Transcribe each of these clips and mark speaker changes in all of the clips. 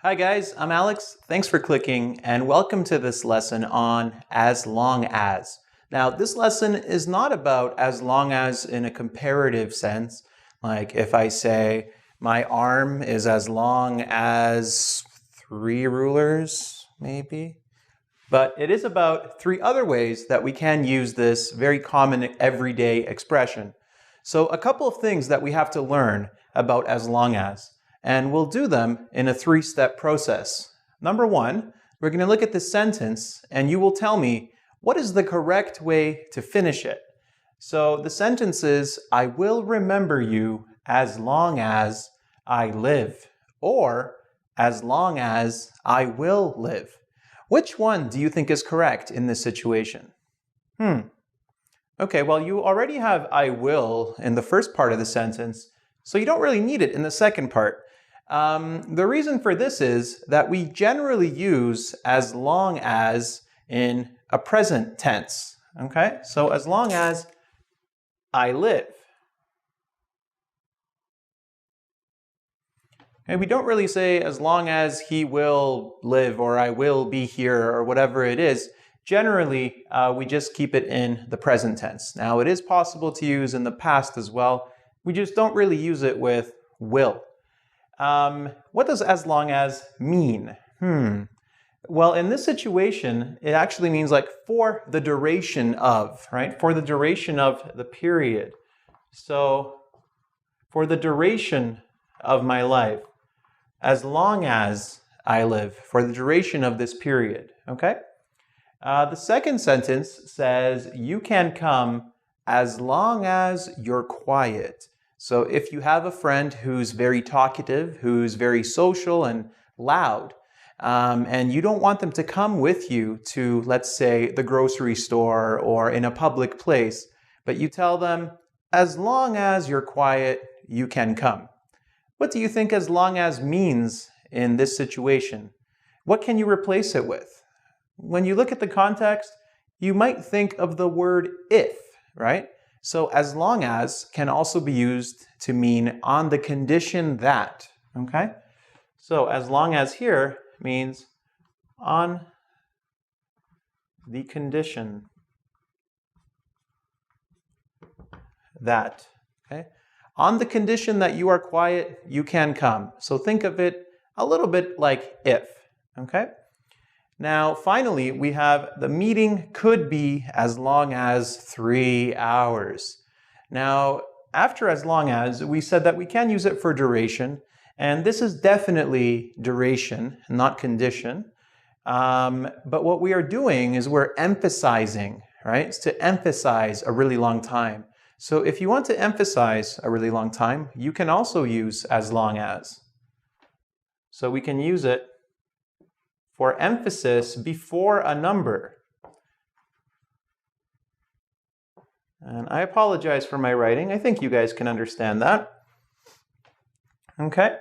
Speaker 1: Hi guys, I'm Alex. Thanks for clicking and welcome to this lesson on as long as. Now, this lesson is not about as long as in a comparative sense, like if I say my arm is as long as 3 rulers, maybe. But it is about 3 other ways that we can use this very common everyday expression. So a couple of things that we have to learn about as long as. And we'll do them in a 3-step process. Number 1, we're going to look at the sentence and you will tell me what is the correct way to finish it. So the sentence is, I will remember you as long as I live, or as long as I will live. Which one do you think is correct in this situation? Okay, well, you already have I will in the first part of the sentence, so you don't really need it in the second part. The reason for this is that we generally use as long as in a present tense. Okay, so as long as I live. And we don't really say as long as he will live or I will be here or whatever it is. Generally, we just keep it in the present tense. Now, it is possible to use in the past as well. We just don't really use it with will. What does as long as mean? Well, in this situation, it actually means like for the duration of, right? For the duration of the period. So, for the duration of my life, as long as I live, for the duration of this period, okay? The second sentence says, you can come as long as you're quiet. So if you have a friend who's very talkative, who's very social and loud, and you don't want them to come with you to, let's say, the grocery store or in a public place, but you tell them, as long as you're quiet, you can come. What do you think as long as means in this situation? What can you replace it with? When you look at the context, you might think of the word if, right? So as long as can also be used to mean on the condition that, okay? So as long as here means on the condition that, okay? On the condition that you are quiet, you can come. So think of it a little bit like if, okay? Now, finally, we have the meeting could be as long as 3 hours. Now, after as long as, we said that we can use it for duration, and this is definitely duration, not condition. But what we are doing is we're emphasizing, right? It's to emphasize a really long time. So if you want to emphasize a really long time, you can also use as long as. So we can use it for emphasis before a number. And I apologize for my writing. I think you guys can understand that. Okay,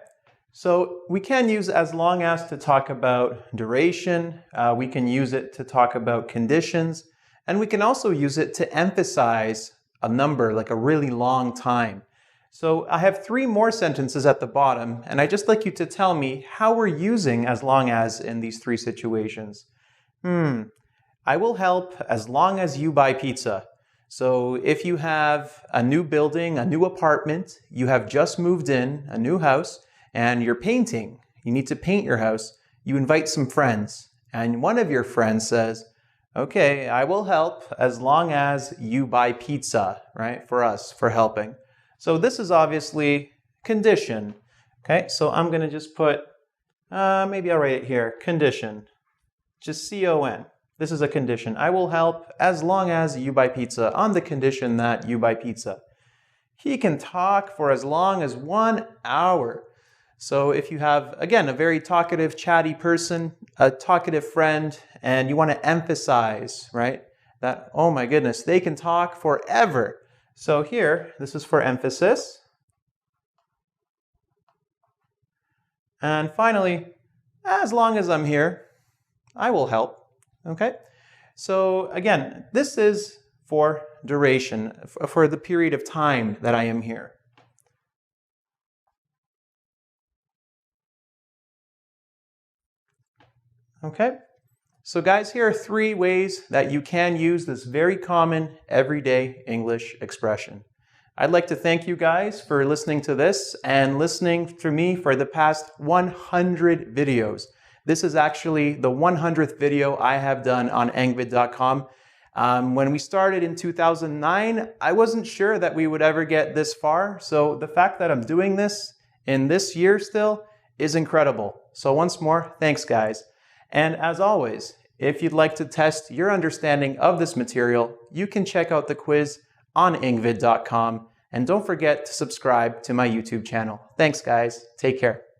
Speaker 1: so we can use as long as to talk about duration. We can use it to talk about conditions. And we can also use it to emphasize a number, like a really long time. So I have 3 more sentences at the bottom, and I'd just like you to tell me how we're using as long as in these 3 situations. I will help as long as you buy pizza. So if you have a new building, a new apartment, you have just moved in, a new house, and you're painting, you need to paint your house, you invite some friends, and one of your friends says, okay, I will help as long as you buy pizza, right, for us, for helping. So this is obviously condition, okay? So I'm going to just put, maybe I'll write it here, condition, just C-O-N. This is a condition. I will help as long as you buy pizza on the condition that you buy pizza. He can talk for as long as 1 hour. So if you have, again, a very talkative, chatty person, a talkative friend, and you want to emphasize, right, that, oh my goodness, they can talk forever. So here, this is for emphasis. And finally, as long as I'm here, I will help. Okay? So again, this is for duration, for the period of time that I am here. Okay? So guys, here are 3 ways that you can use this very common everyday English expression. I'd like to thank you guys for listening to this and listening to me for the past 100 videos. This is actually the 100th video I have done on engvid.com. When we started in 2009, I wasn't sure that we would ever get this far. So the fact that I'm doing this in this year still is incredible. So once more, thanks guys. And as always, if you'd like to test your understanding of this material, you can check out the quiz on engvid.com. And don't forget to subscribe to my YouTube channel. Thanks guys. Take care.